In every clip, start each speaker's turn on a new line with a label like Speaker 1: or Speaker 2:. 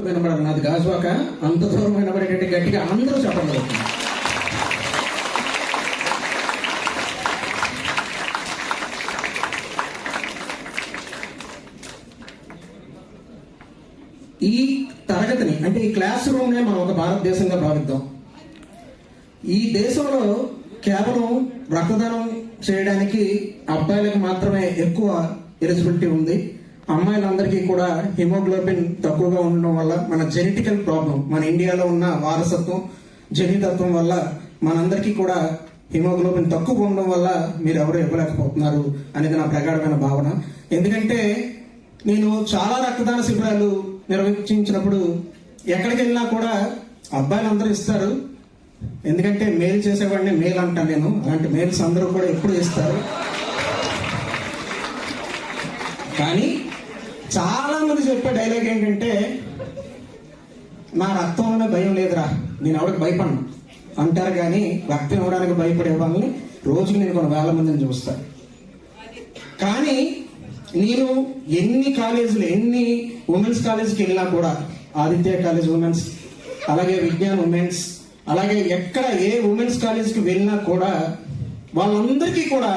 Speaker 1: వినబడాలి, నాది గాజువాక, అంత దూరం వినబడేటట్టు గట్టిగా అందరూ చెప్పండి. ఈ తరగతిని అంటే ఈ క్లాస్ రూమ్నే మనం ఒక భారతదేశంగా భావిద్దాం. ఈ దేశంలో కేవలం రక్తదానం చేయడానికి అబ్బాయిలకు మాత్రమే ఎక్కువ ఎలిజిబిలిటీ ఉంది. అమ్మాయిలందరికీ కూడా హిమోగ్లోబిన్ తక్కువగా ఉండడం వల్ల, మన జెనెటికల్ ప్రాబ్లం, మన ఇండియాలో ఉన్న వారసత్వం జనితత్వం వల్ల మనందరికీ కూడా హిమోగ్లోబిన్ తక్కువ ఉండడం వల్ల మీరు ఎవరు ఇవ్వలేకపోతున్నారు అనేది నా ప్రగాఢమైన భావన. ఎందుకంటే నేను చాలా రక్తదాన శిబిరాలు నిర్వహించినప్పుడు ఎక్కడికి వెళ్ళినా కూడా అబ్బాయిలు అందరూ ఇస్తారు. ఎందుకంటే మేలు చేసేవాడిని మేలు అంటాను నేను. అలాంటి మేల్స్ అందరూ కూడా ఎప్పుడు ఇస్తారు. కానీ చాలా మంది చెప్పే డైలాగ్ ఏంటంటే, నా రక్తంలోనే భయం లేదురా, నేను ఎవరికి భయపడను అంటారు. కానీ రక్తం ఇవ్వడానికి భయపడే వాళ్ళని రోజుకి నేను కొన్ని వేల మందిని చూస్తాను. కానీ నేను ఎన్ని కాలేజీలు, ఎన్ని ఉమెన్స్ కాలేజీకి వెళ్ళినా కూడా, ఆదిత్య కాలేజ్ ఉమెన్స్, అలాగే విజ్ఞాన్ ఉమెన్స్, అలాగే ఎక్కడ ఏ ఉమెన్స్ కాలేజీకి వెళ్ళినా కూడా వాళ్ళందరికీ కూడా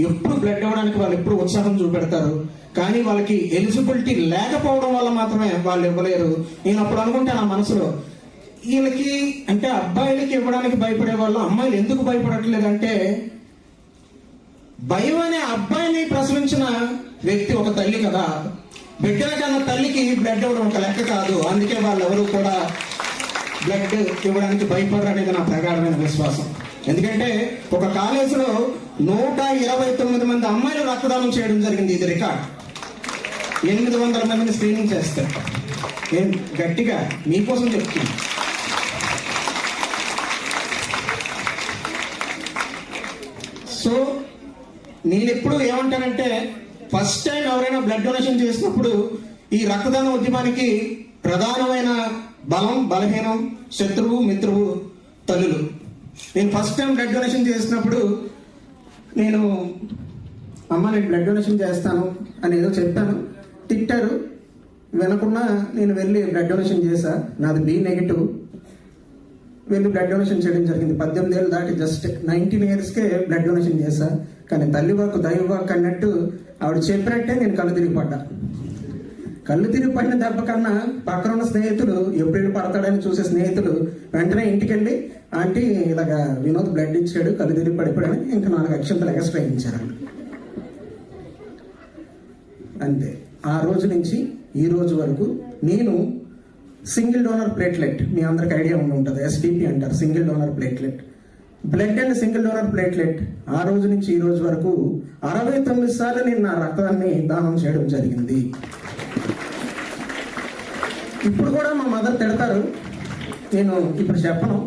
Speaker 1: ఎప్పుడు బ్లడ్ ఇవ్వడానికి వాళ్ళు ఎప్పుడు ఉత్సాహం చూపెడతారు. కానీ వాళ్ళకి ఎలిజిబిలిటీ లేకపోవడం వల్ల మాత్రమే వాళ్ళు ఇవ్వలేరు. నేను అప్పుడు అనుకుంటా నా మనసులో, వీళ్ళకి అంటే అబ్బాయిలకి ఇవ్వడానికి భయపడే వాళ్ళు అమ్మాయిలు ఎందుకు భయపడట్లేదంటే, భయం అనే అబ్బాయిని ప్రసవించిన వ్యక్తి ఒక తల్లి కదా, బిడ్డల కన్నా తల్లికి బ్లడ్ ఇవ్వడం ఒక లెక్క కాదు. అందుకే వాళ్ళు ఎవరు కూడా బ్లడ్ ఇవ్వడానికి భయపడరు అనేది నా ప్రగాఢమైన విశ్వాసం. ఎందుకంటే ఒక కాలేజీలో 129 మంది అమ్మాయిలు రక్తదానం చేయడం జరిగింది. ఇది రికార్డ్. 800 మందిని స్క్రీనింగ్ చేస్తారు. నేను గట్టిగా మీకోసం చెప్తున్నాను. సో నేను ఎప్పుడు ఏమంటానంటే, ఫస్ట్ టైం ఎవరైనా బ్లడ్ డొనేషన్ చేసినప్పుడు ఈ రక్తదాన ఉద్యమానికి ప్రధానమైన బలం, బలహీనం, శత్రువు, మిత్రువు తల్లులు. నేను ఫస్ట్ టైం బ్లడ్ డొనేషన్ చేసినప్పుడు నేను బ్లడ్ డొనేషన్ చేస్తాను అని ఏదో చెప్పాను. తిట్టారు. వినకుండా నేను వెళ్ళి బ్లడ్ డొనేషన్ చేశా. నాది B నెగిటివ్. వెళ్ళి బ్లడ్ డొనేషన్ చేయడం జరిగింది. 18 ఏళ్ళు దాటి జస్ట్ 19 ఇయర్స్కే బ్లడ్ డొనేషన్ చేశా. కానీ తల్లి వాక్కు దైవ వాక్కు అన్నట్టు ఆవిడ చెప్పినట్టే నేను కళ్ళు తిరిగి పడ్డా. కళ్ళు తిరిగి పడిన దెబ్బ కన్నా పక్కన ఉన్న స్నేహితులు, ఎప్పుడు పడతాడని చూసే స్నేహితులు వెంటనే ఇంటికి వెళ్ళి, ఆంటీ ఇలాగా వినోద్ బ్లడ్ ఇచ్చాడు, కళ్ళు తిరిగి పడిపోయాడని ఇంకా 4 అక్షంతలు ఎక్స్ట్రా ఇచ్చారు. అంతే. ఆ రోజు నుంచి ఈ రోజు వరకు నేను సింగిల్ డోనర్ ప్లేట్లెట్, మీ అందరికి ఐడియా ఉండి ఉంటుంది, SDP అంటారు, single donor platelet, blood and single donor platelet. ఆ రోజు నుంచి ఈ రోజు వరకు 69 సార్లు నేను నా రక్తాన్ని దానం చేయడం జరిగింది. ఇప్పుడు కూడా మా మదర్ తిడతారు. నేను ఇప్పుడు చెప్పను,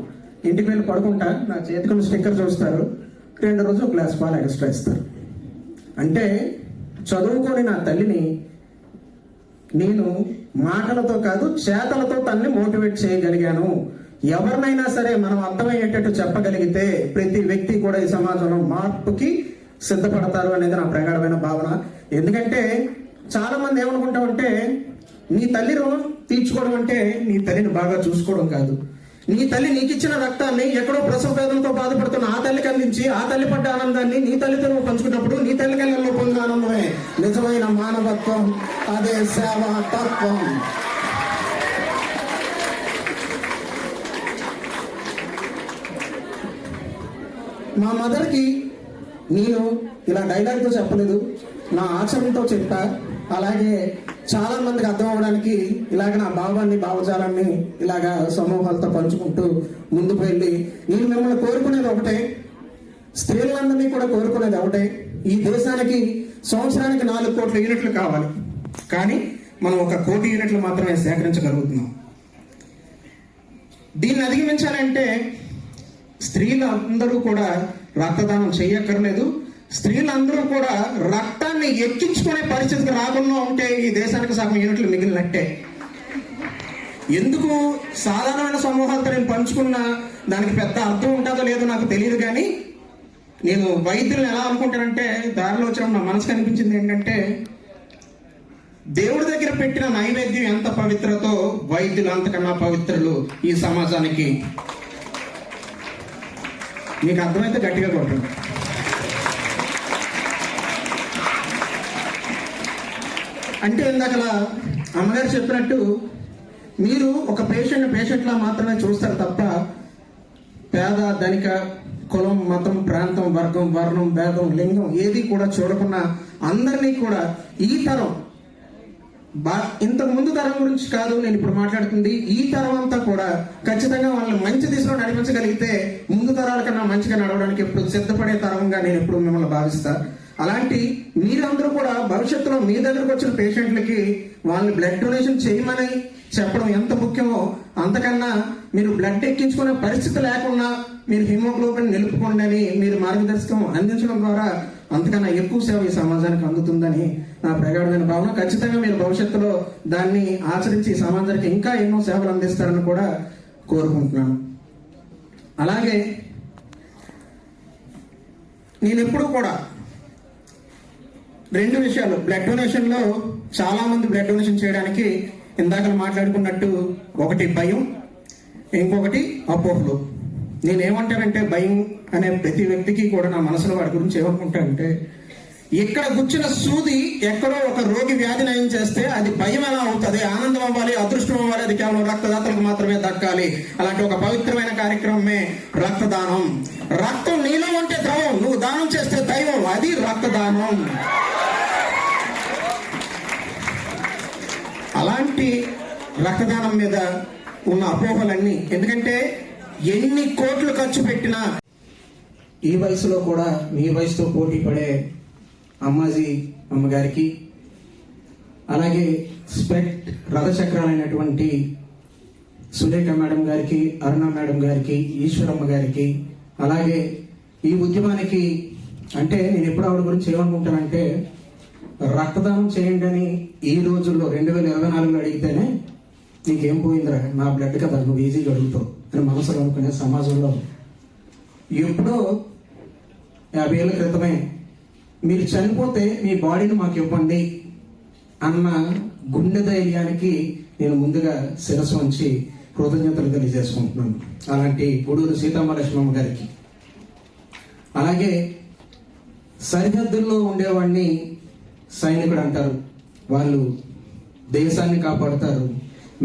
Speaker 1: ఇంటికి వెళ్ళి పడుకుంటా, నా చేతికి స్టిక్కర్ చూస్తారు, 2 రోజులు గ్లాస్ పాలు ఎక్స్ట్రా ఇస్తారు. అంటే చదువుకొని నా తల్లిని నేను మాటలతో కాదు చేతలతో తన్ని మోటివేట్ చేయగలిగాను. ఎవరినైనా సరే మనం అర్థమయ్యేటట్టు చెప్పగలిగితే ప్రతి వ్యక్తి కూడా ఈ సమాజంలో మార్పుకి సిద్ధపడతారు అనేది నా ప్రగాఢమైన భావన. ఎందుకంటే చాలా మంది ఏమనుకుంటామంటే, నీ తల్లి రుణం తీర్చుకోవడం అంటే నీ తల్లిని బాగా చూసుకోవడం కాదు. నీ తల్లి నీకు ఇచ్చిన రక్తాన్ని ఎక్కడో ప్రసవ వేదనతో బాధపడుతున్న ఆ తల్లికి అందించి ఆ తల్లి పడ్డ ఆనందాన్ని నీ తల్లితో నువ్వు పంచుకున్నప్పుడు నీ తల్లి కళ్ళల్లో పొందిన ఆనందమే నిజమైన మానవత్వం, అదే సేవా తత్వం. మా మదర్కి నేను ఇలా డైలాగ్తో చెప్పలేదు, నా ఆచరణతో చెప్పా. అలాగే చాలా మందికి అర్థం అవడానికి ఇలాగ నా భావాన్ని, భావజాలాన్ని ఇలాగా సమూహాలతో పంచుకుంటూ ముందుకు వెళ్ళి, నేను మిమ్మల్ని కోరుకునేది ఒకటే, స్త్రీలందరినీ కూడా కోరుకునేది ఒకటే, ఈ దేశానికి సంవత్సరానికి 4 కోట్ల యూనిట్లు కావాలి. కానీ మనం 1 కోటి యూనిట్లు మాత్రమే సేకరించగలుగుతున్నాం. దీన్ని అధిగమించాలంటే స్త్రీలు అందరూ కూడా రక్తదానం చేయక్కర్లేదు. స్త్రీలందరూ కూడా రక్తాన్ని ఎక్కించుకునే పరిస్థితికి రాకుండా ఉంటే ఈ దేశానికి సగం యూనిట్లు మిగిలినట్టే. ఎందుకు సాధారణమైన సమూహాలతో నేను పంచుకున్న దానికి పెద్ద అర్థం ఉంటుందో లేదో నాకు తెలియదు. కానీ నేను వైద్యులను ఎలా అనుకుంటానంటే, దారిలో వచ్చినప్పుడు నా మనసుకు అనిపించింది ఏంటంటే, దేవుడి దగ్గర పెట్టిన నైవేద్యం ఎంత పవిత్రతో వైద్యులు అంతకన్నా పవిత్రులు ఈ సమాజానికి. మీకు అర్థమైతే గట్టిగా కొట్టండి. అంటే ఇందాకలా అమ్మగారు చెప్పినట్టు మీరు ఒక పేషెంట్లా మాత్రమే చూస్తారు తప్ప పేద ధనిక కులం మతం ప్రాంతం వర్గం వర్ణం భేదం లింగం ఏది కూడా చూడకుండా అందరినీ కూడా ఈ తరం ఇంతకు ముందు తరం గురించి కాదు నేను ఇప్పుడు మాట్లాడుతుంది, ఈ తరం అంతా కూడా ఖచ్చితంగా వాళ్ళని మంచి దిశలో నడిపించగలిగితే ముందు తరాల కన్నా మంచిగా నడవడానికి ఎప్పుడు సిద్ధపడే తరంగా నేను ఎప్పుడు మిమ్మల్ని భావిస్తా. అలాంటి మీరందరూ కూడా భవిష్యత్తులో మీ దగ్గరకు వచ్చిన పేషెంట్లకి వాళ్ళని బ్లడ్ డొనేషన్ చేయమని చెప్పడం ఎంత ముఖ్యమో అంతకన్నా మీరు బ్లడ్ ఎక్కించుకునే పరిస్థితి లేకుండా మీరు హిమోగ్లోబిన్ నిలుపుకోండి అని మీరు మార్గదర్శకం అందించడం ద్వారా అంతకన్నా ఎక్కువ సేవ ఈ సమాజానికి అందుతుందని నా ప్రగాఢమైన భావన. ఖచ్చితంగా మీరు భవిష్యత్తులో దాన్ని ఆచరించి సమాజానికి ఇంకా ఎన్నో సేవలు అందిస్తారని కూడా కోరుకుంటున్నాను. అలాగే నేను ఎప్పుడూ కూడా రెండు విషయాలు, బ్లడ్ డొనేషన్ లో చాలా మంది బ్లడ్ డొనేషన్ చేయడానికి ఇందాక మాట్లాడుకున్నట్టు ఒకటి భయం, ఇంకొకటి అపోహలు. నేనేమంటానంటే భయం అనే ప్రతి వ్యక్తికి కూడా నా మనసులో వాడి గురించి ఏమనుకుంటానంటే, ఇక్కడ గుచ్చిన సూది ఎక్కడో ఒక రోగి వ్యాధి నయం చేస్తే అది భయం ఎలా అవుతుంది, ఆనందం అవ్వాలి, అదృష్టం అవ్వాలి, అది కేవలం రక్తదాతలకు మాత్రమే దక్కాలి. అలాంటి ఒక పవిత్రమైన కార్యక్రమమే రక్తదానం. రక్తం నీలో ఉంటే ద్రవం, నువ్వు దానం చేస్తే దైవం, అది రక్తదానం. అలాంటి రక్తదానం మీద ఉన్న అపోహలన్నీ, ఎందుకంటే ఎన్ని కోట్లు ఖర్చు పెట్టినా ఈ వయసులో కూడా మీ వయసుతో పోటీ పడే అమ్మాజీ అమ్మగారికి, అలాగే స్పెక్ట్ రథచక్రాలైనటువంటి సులేఖ మేడం గారికి, అరుణ మేడం గారికి, ఈశ్వరమ్మ గారికి, అలాగే ఈ ఉద్యమానికి అంటే నేను ఎప్పుడు ఆవిడ గురించి ఏమనుకుంటానంటే, రక్తదానం చేయండి అని ఈ రోజుల్లో 2024 అడిగితేనే నీకేం పోయిందిరా, నా బ్లడ్ కదా నువ్వు ఈజీగా అడుగుతావు అని మనసులో అనుకునే సమాజంలో ఎప్పుడో 50 ఏళ్ళ క్రితమే మీరు చనిపోతే మీ బాడీని మాకు ఇవ్వండి అన్న గుండె ధైర్యానికి నేను ముందుగా శిరస్సు వంచి కృతజ్ఞతలు తెలియజేసుకుంటున్నాను. అలాంటి గూడూరు సీతామహాలక్ష్మమ్మ గారికి. అలాగే సరిహద్దుల్లో ఉండేవాడిని సైనికుడు అంటారు. వాళ్ళు దేశాన్ని కాపాడతారు,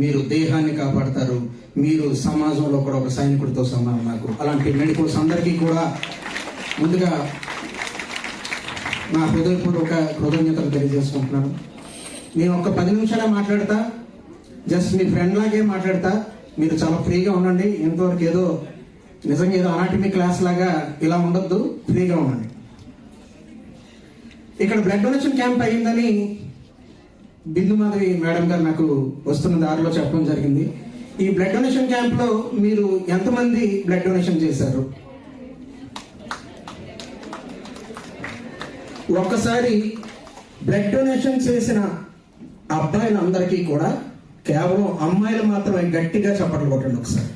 Speaker 1: మీరు దేహాన్ని కాపాడతారు, మీరు సమాజంలో కూడా ఒక సైనికుడితో సమానం. నాకు అలాంటి మెడికల్స్ అందరికీ కూడా ముందుగా నా హృదయపూర్వక కృతజ్ఞతలు తెలియజేసుకుంటున్నాను. నేను ఒక 10 నిమిషాలే మాట్లాడతా, జస్ట్ మీ ఫ్రెండ్ లాగే మాట్లాడతా. మీరు చాలా ఫ్రీగా ఉండండి. ఇంతవరకు ఏదో నిజంగా ఏదో అనాటమీ క్లాస్ లాగా ఇలా ఉండొద్దు, ఫ్రీగా ఉండండి. ఇక్కడ బ్లడ్ డొనేషన్ క్యాంప్ అయ్యిందని బిందు మాధవి మేడం గారు నాకు వస్తున్న దారిలో చెప్పడం జరిగింది. ఈ బ్లడ్ డొనేషన్ క్యాంప్ లో మీరు ఎంతమంది బ్లడ్ డొనేషన్ చేశారు? ఒక్కసారి బ్లడ్ డొనేషన్ చేసిన అబ్బాయిలందరికీ కూడా కేవలం అమ్మాయిలు మాత్రమే గట్టిగా చప్పట్లు కొట్టండి ఒకసారి.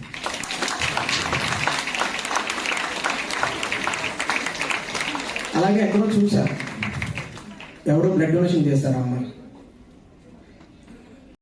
Speaker 1: అలాగే ఎక్కడో చూశారు ఎవరో బ్లడ్ డొనేషన్ చేశారు అమ్మాయి.